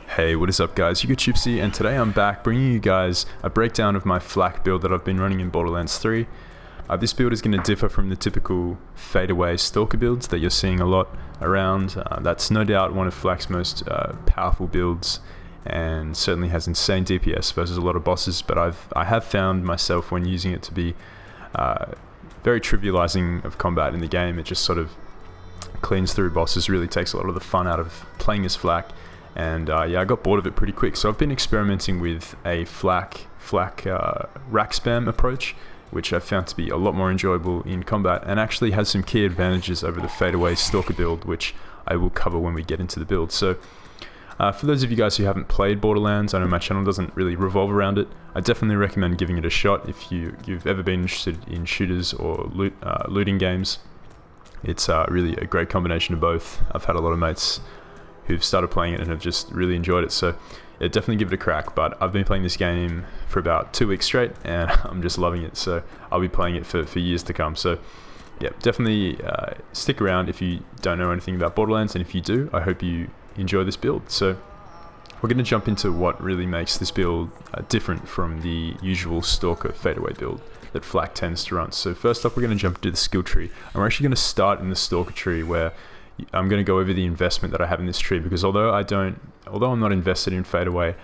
Hey, what is up guys, you got Gypsy, and today I'm back bringing you guys a breakdown of my Flak build that I've been running in Borderlands 3. This build is going to differ from the typical fadeaway stalker builds that you're seeing a lot around. That's no doubt one of Flak's most powerful builds and certainly has insane DPS versus a lot of bosses, but I have found myself when using it to be very trivializing of combat in the game. It just sort of cleans through bosses, really takes a lot of the fun out of playing as Flak. And yeah, I got bored of it pretty quick, so I've been experimenting with a Flak rack spam approach, which I've found to be a lot more enjoyable in combat and actually has some key advantages over the fadeaway stalker build, which I will cover when we get into the build. So for those of you guys who haven't played Borderlands, I know my channel doesn't really revolve around it. I definitely recommend giving it a shot if you've ever been interested in shooters or looting games. It's really a great combination of both. I've had a lot of mates who've started playing it and have just really enjoyed it, so yeah, definitely give it a crack. But I've been playing this game for about 2 weeks straight and I'm just loving it, so I'll be playing it for years to come. So yeah, definitely stick around if you don't know anything about Borderlands, and if you do, I hope you enjoy this build. So we're going to jump into what really makes this build different from the usual stalker fadeaway build that Flak tends to run. So first up, we're going to jump into the skill tree, and we're actually going to start in the stalker tree, where I'm going to go over the investment that I have in this tree, because although I'm not invested in fadeaway,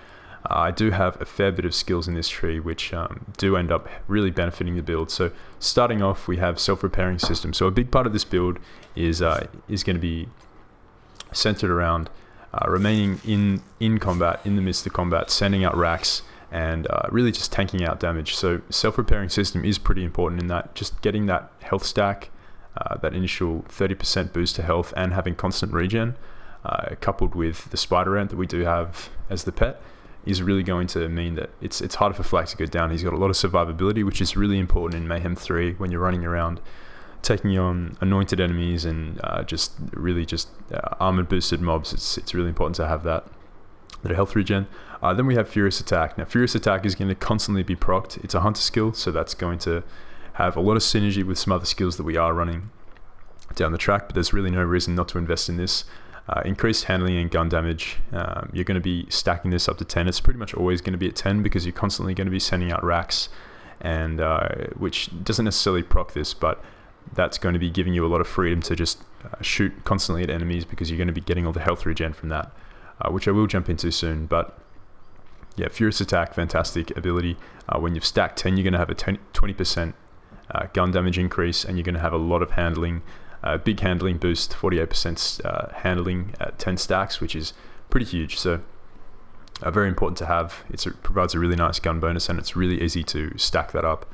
I do have a fair bit of skills in this tree which do end up really benefiting the build. So starting off, we have self-repairing system. So a big part of this build is going to be centered around remaining in combat, in the midst of combat, sending out racks, and really just tanking out damage. So self-repairing system is pretty important in that, just getting that health stack, that initial 30% boost to health, and having constant regen, coupled with the spider ant that we do have as the pet, is really going to mean that it's harder for Flak to go down. He's got a lot of survivability, which is really important in Mayhem 3 when you're running around taking on anointed enemies and just armored boosted mobs. It's really important to have that health regen. Then we have Furious Attack. Now Furious Attack is going to constantly be procced. It's a hunter skill, so that's going to have a lot of synergy with some other skills that we are running down the track, but there's really no reason not to invest in this. Increased handling and gun damage, you're going to be stacking this up to 10. It's pretty much always going to be at 10 because you're constantly going to be sending out racks, and which doesn't necessarily proc this, but that's going to be giving you a lot of freedom to just shoot constantly at enemies, because you're going to be getting all the health regen from that, which I will jump into soon. But yeah, Furious Attack, fantastic ability. When you've stacked 10, you're going to have a 20% gun damage increase, and you're going to have a lot of handling, big handling boost, 48% handling at 10 stacks, which is pretty huge. So very important to have. It provides a really nice gun bonus, and it's really easy to stack that up.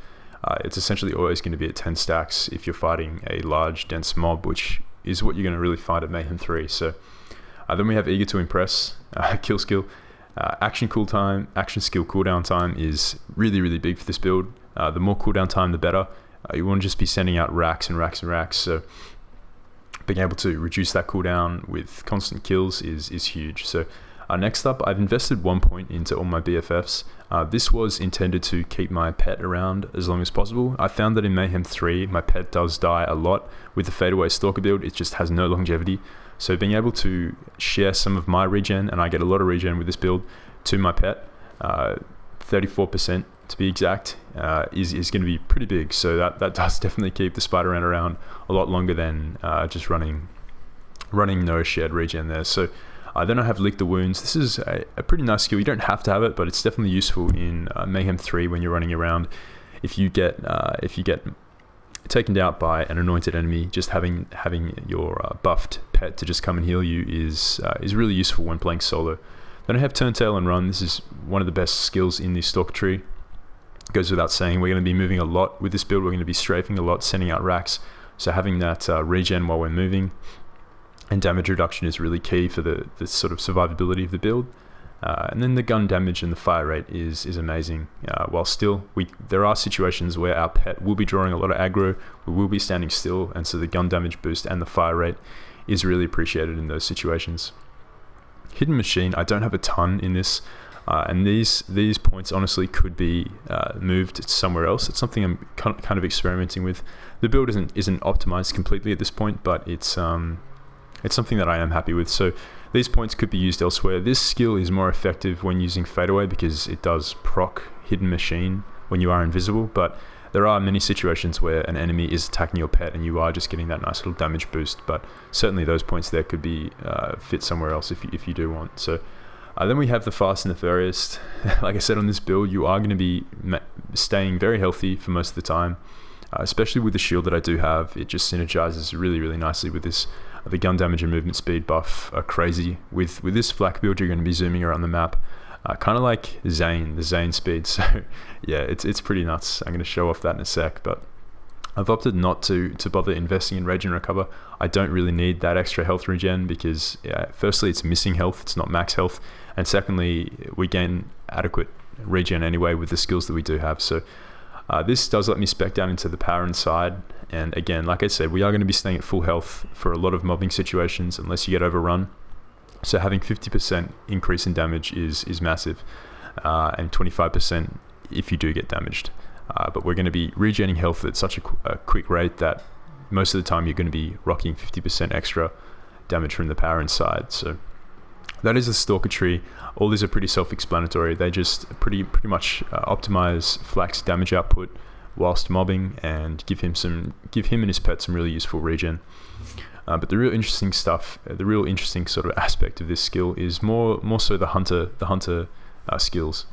It's essentially always going to be at 10 stacks if you're fighting a large dense mob, which is what you're going to really find at Mayhem 3. So then we have Eager to Impress, kill skill. Action skill cooldown time is really big for this build. The more cooldown time, the better. You want to just be sending out racks and racks and racks, so being able to reduce that cooldown with constant kills is huge. So next up, I've invested 1 point into all my BFFs. This was intended to keep my pet around as long as possible. I found that in Mayhem 3, my pet does die a lot. With the fadeaway stalker build, it just has no longevity. So being able to share some of my regen, and I get a lot of regen with this build, to my pet, 34% to be exact, is going to be pretty big. So that does definitely keep the spider ant around a lot longer than just running no shared regen there. So then I have Lick the Wounds. This is a pretty nice skill. You don't have to have it, but it's definitely useful in Mayhem 3 when you're running around. If you get taken out by an anointed enemy, just having your buffed pet to just come and heal you is really useful when playing solo. Then I have Turntail and Run. This is one of the best skills in the stalker tree. It goes without saying, we're going to be moving a lot with this build. We're going to be strafing a lot, sending out racks. So having that regen while we're moving and damage reduction is really key for the sort of survivability of the build. And then the gun damage and the fire rate is amazing. While still, there are situations where our pet will be drawing a lot of aggro, we will be standing still, and so the gun damage boost and the fire rate is really appreciated in those situations. Hidden Machine, I don't have a ton in this, and these points honestly could be moved somewhere else. It's something I'm kind of experimenting with. The build isn't optimized completely at this point, but it's something that I am happy with. So these points could be used elsewhere. This skill is more effective when using fadeaway because it does proc hidden machine when you are invisible, but there are many situations where an enemy is attacking your pet and you are just getting that nice little damage boost, but certainly those points there could be fit somewhere else if you do want. So then we have the Fast and the Furious. Like I said, on this build you are going to be staying very healthy for most of the time, especially with the shield that I do have. It just synergizes really nicely with this. The gun damage and movement speed buff are crazy. With this Flak build you're going to be zooming around the map, kind of like the Zane speed. So yeah, it's pretty nuts. I'm going to show off that in a sec, but I've opted not to bother investing in regen recover. I don't really need that extra health regen because firstly it's missing health, it's not max health, and secondly we gain adequate regen anyway with the skills that we do have. So this does let me spec down into the power inside, and again, like I said, we are going to be staying at full health for a lot of mobbing situations unless you get overrun. So having 50% increase in damage is massive, and 25% if you do get damaged. But we're going to be regenerating health at such a quick rate that most of the time you're going to be rocking 50% extra damage from the power inside. So that is the Stalker tree. All these are pretty self-explanatory. They just pretty much optimize Flak's damage output whilst mobbing and give him and his pet some really useful regen. But the real interesting stuff, the real interesting sort of aspect of this skill is more so the hunter skills.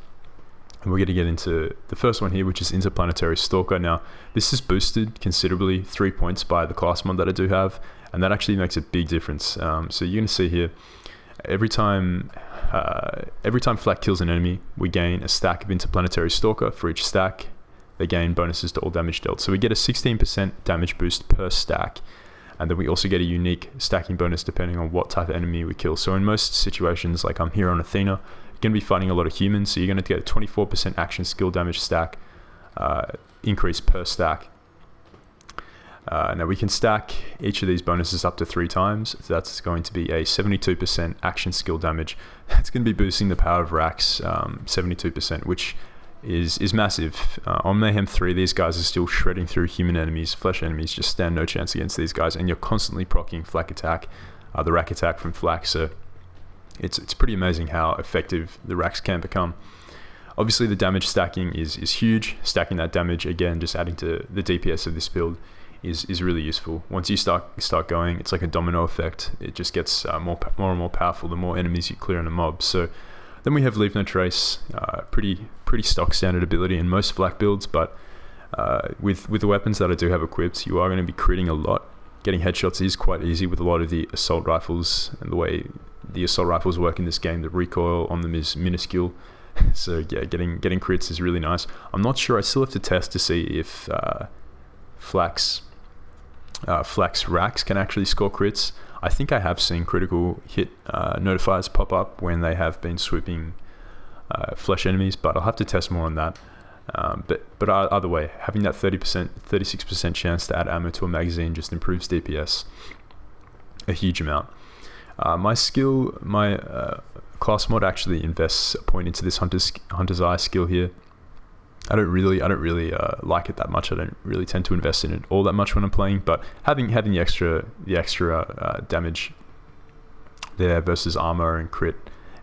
And we're going to get into the first one here, which is Interplanetary Stalker. Now, this is boosted considerably 3 points by the class mod that I do have, and that actually makes a big difference. So you're going to see here, every time Flak kills an enemy, we gain a stack of Interplanetary Stalker. For each stack, they gain bonuses to all damage dealt. So we get a 16% damage boost per stack. And then we also get a unique stacking bonus depending on what type of enemy we kill. So in most situations, like I'm here on Athena, you're going to be fighting a lot of humans, so you're going to get a 24% action skill damage stack increase per stack. Now we can stack each of these bonuses up to 3 times. So that's going to be a 72% action skill damage. That's going to be boosting the power of Rakk's 72%, which is massive. On Mayhem 3, these guys are still shredding through human enemies, flesh enemies, just stand no chance against these guys, and you're constantly proccing Flak Attack, the Rakk Attack from Flak, so it's pretty amazing how effective the Rakks can become. Obviously the damage stacking is huge. Stacking that damage, again, just adding to the DPS of this build is really useful. Once you start going, it's like a domino effect. It just gets more and more powerful the more enemies you clear in a mob. So then we have Leave No Trace, pretty stock standard ability in most Flak builds, but with the weapons that I do have equipped, you are going to be critting a lot. Getting headshots is quite easy with a lot of the assault rifles, and the way the assault rifles work in this game, the recoil on them is minuscule. So yeah, getting crits is really nice. I'm not sure, I still have to test to see if Flak's Rakks can actually score crits. I think I have seen critical hit notifiers pop up when they have been swooping flesh enemies, but I'll have to test more on that. But either way, having that 36% chance to add ammo to a magazine just improves DPS a huge amount. My class mod actually invests a point into this Hunter's Eye skill here. I don't really like it that much. I don't really tend to invest in it all that much when I'm playing, but having the extra damage there versus armor and crit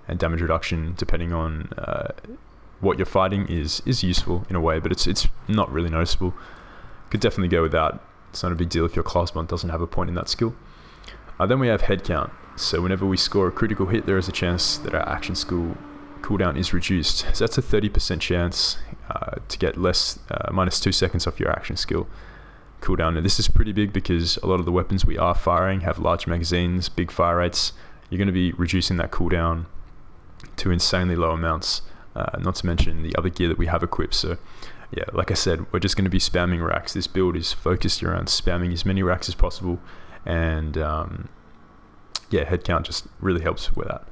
and damage reduction depending on what you're fighting is useful in a way, but it's not really noticeable. Could definitely go without. It's not a big deal if your class mod doesn't have a point in that skill. Then we have head count. So whenever we score a critical hit, there is a chance that our action skill cooldown is reduced. So that's a 30% chance to get less minus 2 seconds off your action skill cooldown. And this is pretty big because a lot of the weapons we are firing have large magazines, big fire rates. You're going to be reducing that cooldown to insanely low amounts, not to mention the other gear that we have equipped. So yeah, like I said, we're just going to be spamming Rakks. This build is focused around spamming as many Rakks as possible, and yeah, head count just really helps with that.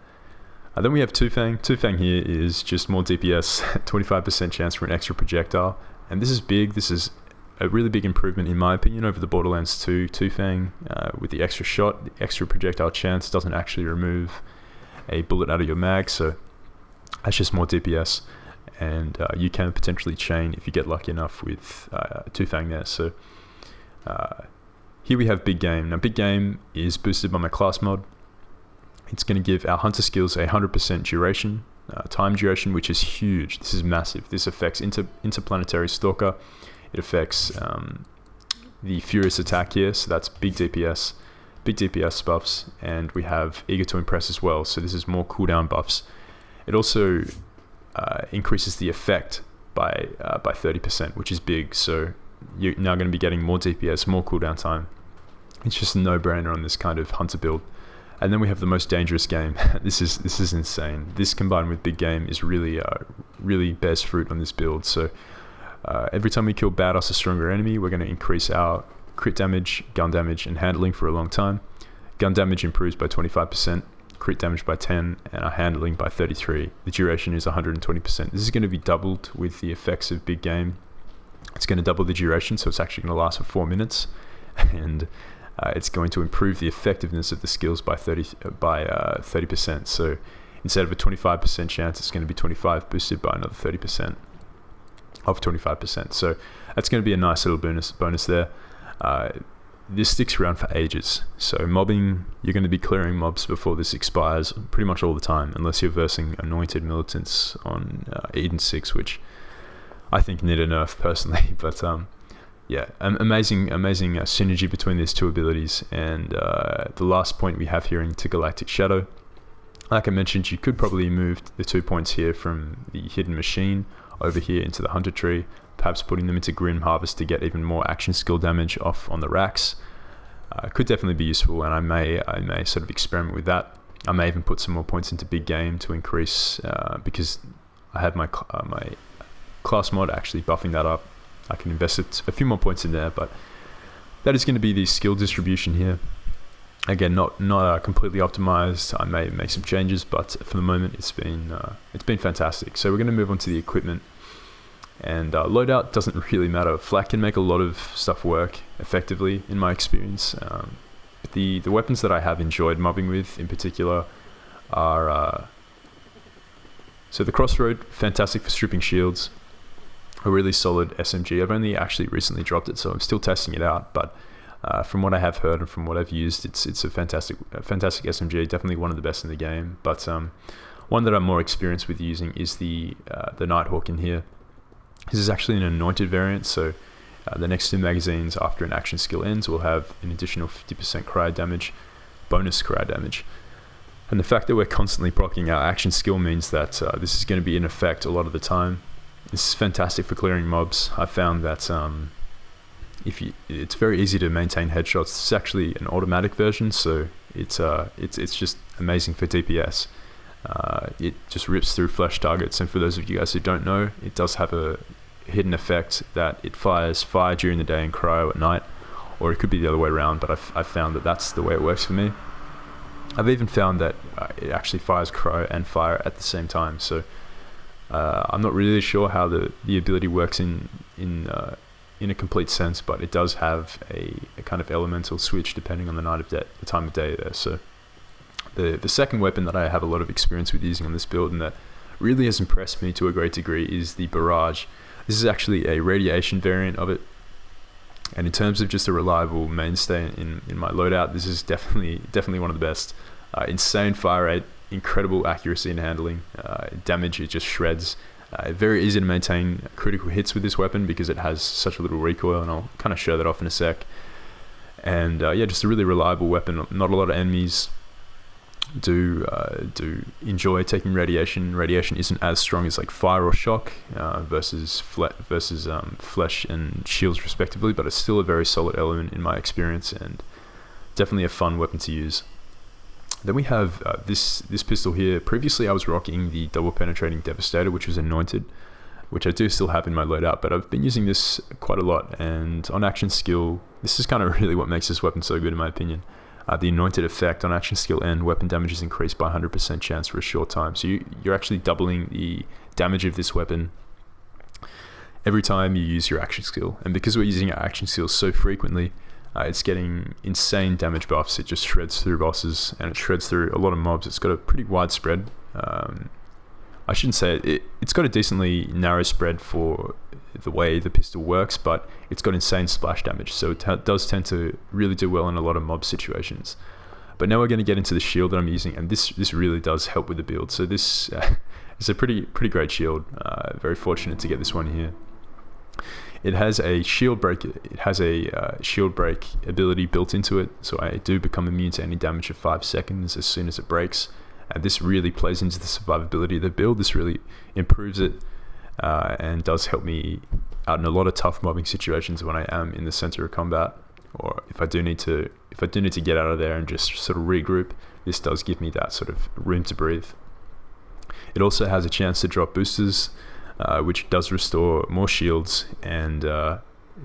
Then we have Two Fang. Two Fang here is just more DPS, 25% chance for an extra projectile, and this is big. This is a really big improvement in my opinion over the Borderlands 2 Two Fang. With the extra shot, the extra projectile chance doesn't actually remove a bullet out of your mag, so that's just more DPS, and you can potentially chain if you get lucky enough with Two Fang there. So here we have Big Game. Now Big Game is boosted by my class mod. It's going to give our hunter skills 100% duration, time duration, which is huge. This is massive. This affects interplanetary stalker. It affects the furious attack here, so that's big DPS buffs, and we have eager to impress as well, so this is more cooldown buffs. It also increases the effect by 30%, which is big, so you're now going to be getting more DPS, more cooldown time. It's just a no-brainer on this kind of hunter build. And then we have the most dangerous game. This is insane. This combined with big game is really bears fruit on this build. So every time we kill badass, a stronger enemy, we're going to increase our crit damage, gun damage, and handling for a long time. Gun damage improves by 25%, crit damage by 10, and our handling by 33. The duration is 120%. This is going to be doubled with the effects of big game. It's going to double the duration, so it's actually going to last for 4 minutes, and it's going to improve the effectiveness of the skills by 30%. So instead of a 25% chance, it's going to be 25 boosted by another 30% of 25%. So that's going to be a nice little bonus there. This sticks around for ages. So mobbing, you're going to be clearing mobs before this expires pretty much all the time, unless you're versing anointed militants on Eden 6, which I think need a nerf personally, but yeah, amazing synergy between these two abilities. And the last point we have here into Galactic Shadow, like I mentioned, you could probably move the 2 points here from the hidden machine over here into the hunter tree, perhaps putting them into Grim Harvest to get even more action skill damage off on the racks. Could definitely be useful, and I may sort of experiment with that. I may even put some more points into big game to increase, because I had my class mod actually buffing that up. I can invest a few more points in there, but that is going to be the skill distribution here. Again, not completely optimized. I may make some changes, but for the moment, it's been fantastic. So we're going to move on to the equipment, and loadout doesn't really matter. Flak can make a lot of stuff work effectively, in my experience. The weapons that I have enjoyed mobbing with, in particular, are so the Crossroad, fantastic for stripping shields. A really solid SMG. I've only actually recently dropped it, so I'm still testing it out, but from what I have heard and from what I've used, it's a fantastic SMG, definitely one of the best in the game. But one that I'm more experienced with using is the Nighthawk in here. This is actually an anointed variant, so the next 2 magazines after an action skill ends will have an additional 50% cryo damage, bonus cryo damage. And the fact that we're constantly proccing our action skill means that this is going to be in effect a lot of the time. This is fantastic for clearing mobs. I found that it's very easy to maintain headshots. It's actually an automatic version, so it's just amazing for DPS. It just rips through flesh targets, and for those of you guys who don't know, it does have a hidden effect that it fires fire during the day and cryo at night, or it could be the other way around, but I've found that that's the way it works for me. I've even found that it actually fires cryo and fire at the same time, so I'm not really sure how the ability works in a complete sense, but it does have a kind of elemental switch depending on the time of day there. So the second weapon that I have a lot of experience with using on this build, and that really has impressed me to a great degree, is the Barrage. This is actually a radiation variant of it, and in terms of just a reliable mainstay in my loadout, this is definitely one of the best. Insane fire rate, incredible accuracy and handling, damage, it just shreds. Very easy to maintain critical hits with this weapon because it has such a little recoil, and I'll kind of show that off in a sec. And yeah, just a really reliable weapon. Not a lot of enemies do enjoy taking radiation. Radiation isn't as strong as like fire or shock versus flesh and shields respectively, but it's still a very solid element in my experience, and definitely a fun weapon to use. Then we have this pistol here. Previously I was rocking the double penetrating Devastator, which was anointed, which I do still have in my loadout, but I've been using this quite a lot, and on action skill, this is kind of really what makes this weapon so good in my opinion. The anointed effect on action skill and weapon damage is increased by 100% chance for a short time, so you're actually doubling the damage of this weapon every time you use your action skill. And because we're using our action skills so frequently, it's getting insane damage buffs. It just shreds through bosses, and it shreds through a lot of mobs. It's got a pretty wide spread. I shouldn't say it's got a decently narrow spread for the way the pistol works, but it's got insane splash damage, so it does tend to really do well in a lot of mob situations. But now we're going to get into the shield that I'm using, and this really does help with the build. So this is a pretty great shield. Very fortunate to get this one here. It has a shield break. It has a shield break ability built into it, so I do become immune to any damage for 5 seconds as soon as it breaks. And this really plays into the survivability of the build. This really improves it and does help me out in a lot of tough mobbing situations when I am in the center of combat, or if I do need to get out of there and just sort of regroup. This does give me that sort of room to breathe. It also has a chance to drop boosters, which does restore more shields and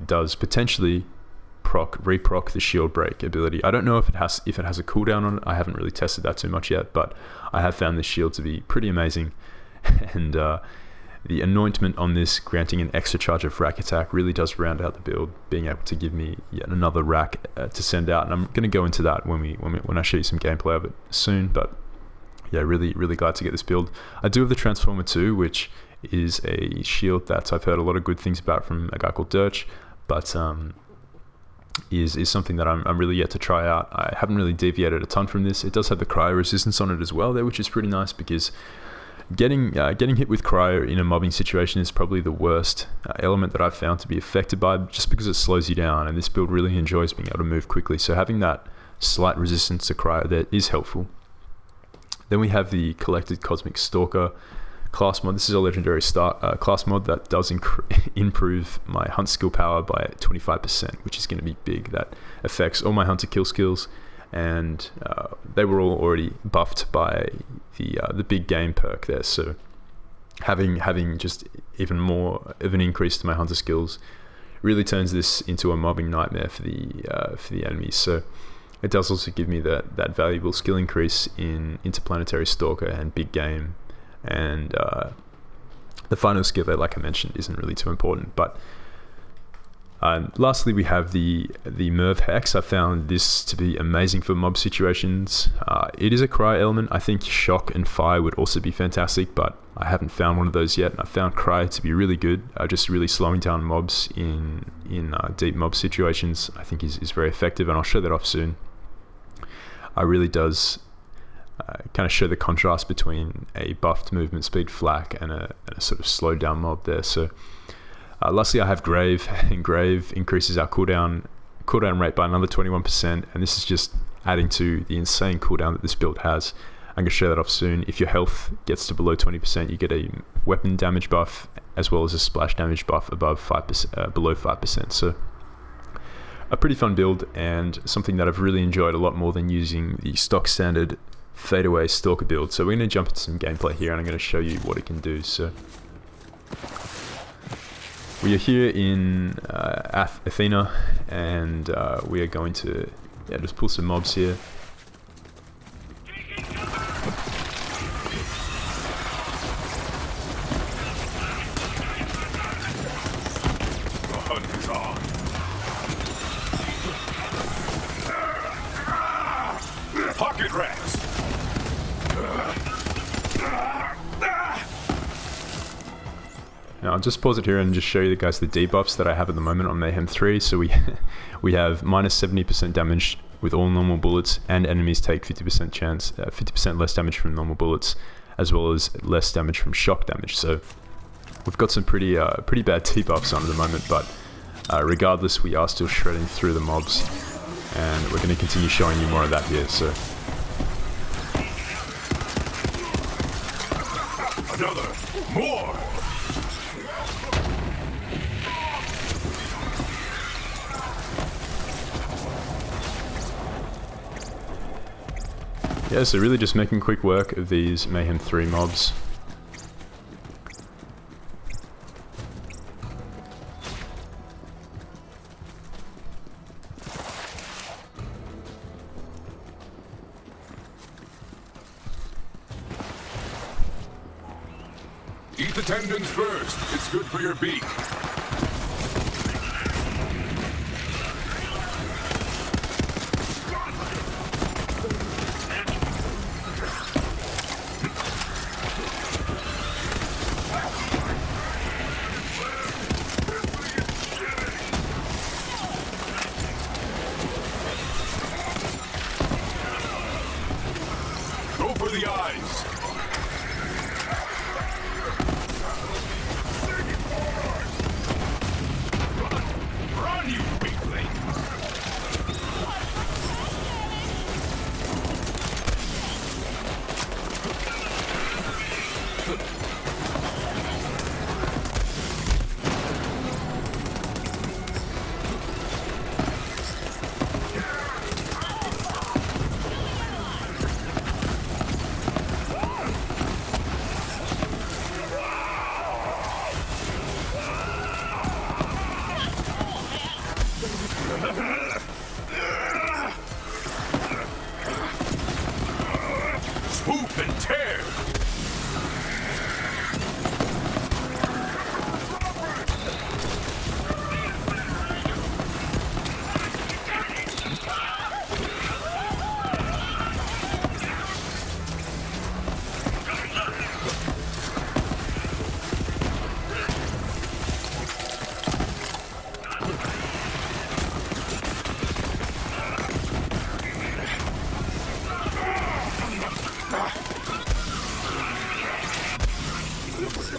does potentially reproc the shield break ability. I don't know if it has a cooldown on it. I haven't really tested that too much yet, but I have found this shield to be pretty amazing. And the anointment on this, granting an extra charge of Rakk Attack, really does round out the build, being able to give me yet another Rakk to send out. And I'm going to go into that when I show you some gameplay of it soon. But yeah, really glad to get this build. I do have the Transformer 2, which is a shield that I've heard a lot of good things about from a guy called Dirch, but is something that I'm really yet to try out. I haven't really deviated a ton from this. It does have the cryo resistance on it as well there, which is pretty nice, because getting hit with cryo in a mobbing situation is probably the worst element that I've found to be affected by, just because it slows you down, and this build really enjoys being able to move quickly. So having that slight resistance to cryo there is helpful. Then we have the Collected Cosmic Stalker class mod. This is a legendary class mod that does improve my hunt skill power by 25%, which is going to be big. That affects all my hunter kill skills, and they were all already buffed by the big game perk there. So having just even more of an increase to my hunter skills really turns this into a mobbing nightmare for the enemies. So it does also give me that valuable skill increase in Interplanetary Stalker and big game. And the final skill there, like I mentioned, isn't really too important. But lastly, we have the Merv Hex. I found this to be amazing for mob situations. It is a cryo element. I think shock and fire would also be fantastic, but I haven't found one of those yet. And I found cryo to be really good. Just really slowing down mobs in deep mob situations, I think is very effective, and I'll show that off soon. It really does kind of show the contrast between a buffed movement speed flak and a sort of slowed down mob there. So lastly, I have Grave, and Grave increases our cooldown rate by another 21%, and this is just adding to the insane cooldown that this build has. I'm going to show that off soon. If your health gets to below 20%, you get a weapon damage buff as well as a splash damage buff above 5%, below 5%. So a pretty fun build, and something that I've really enjoyed a lot more than using the stock standard fadeaway Stalker build. So we're going to jump into some gameplay here, and I'm going to show you what it can do. So we are here in Athena, and we are going to just pull some mobs here. Pocket rats. Now I'll just pause it here and just show you guys the debuffs that I have at the moment on Mayhem 3. So we have minus 70% damage with all normal bullets, and enemies take 50% less damage from normal bullets, as well as less damage from shock damage. So we've got some pretty bad debuffs on at the moment, but regardless, we are still shredding through the mobs, and we're going to continue showing you more of that here. So More. yeah, so really just making quick work of these Mayhem 3 mobs. Eat the tendons first. It's good for your beak.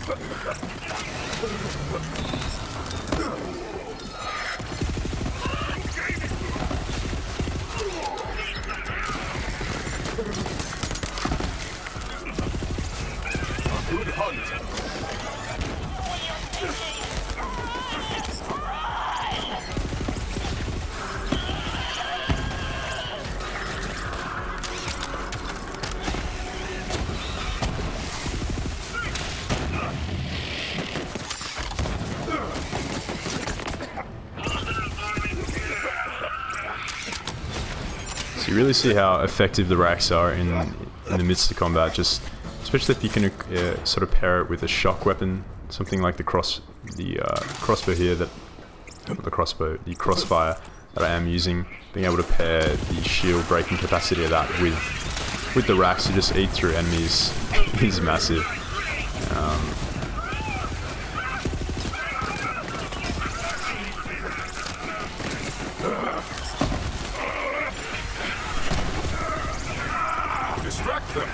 Good hunt. So you really see how effective the racks are in the midst of combat, just especially if you can sort of pair it with a shock weapon, something like the crossbow here, the crossfire that I am using. Being able to pair the shield breaking capacity of that with the racks to just eat through enemies is massive. Distract them.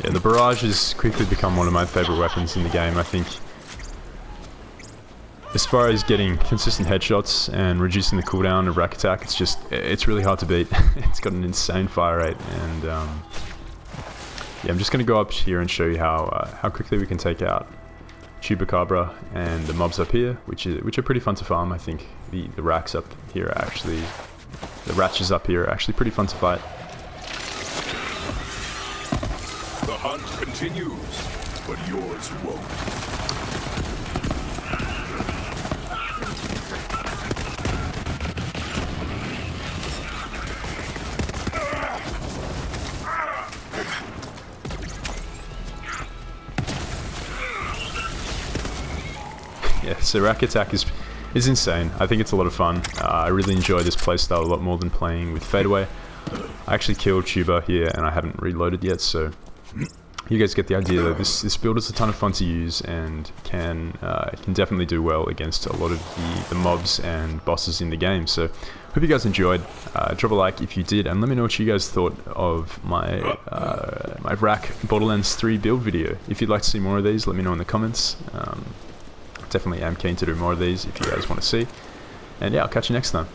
Yeah, the barrage has quickly become one of my favorite weapons in the game. I think as far as getting consistent headshots and reducing the cooldown of Rakk Attack, it's really hard to beat. It's got an insane fire rate, and yeah, I'm just going to go up here and show you how quickly we can take out Chupacabra and the mobs up here, which are pretty fun to farm. I think the racks up here are actually, the ratches up here are actually pretty fun to fight. The hunt continues, but yours won't. Yeah, so Rakk Attack is insane. I think it's a lot of fun. I really enjoy this playstyle a lot more than playing with Fadeaway. I actually killed Tuba here and I haven't reloaded yet, so you guys get the idea though. This build is a ton of fun to use and can definitely do well against a lot of the mobs and bosses in the game. So hope you guys enjoyed. Drop a like if you did, and let me know what you guys thought of my my Rakk Borderlands 3 build video. If you'd like to see more of these, let me know in the comments. Definitely am keen to do more of these if you guys want to see. And yeah, I'll catch you next time.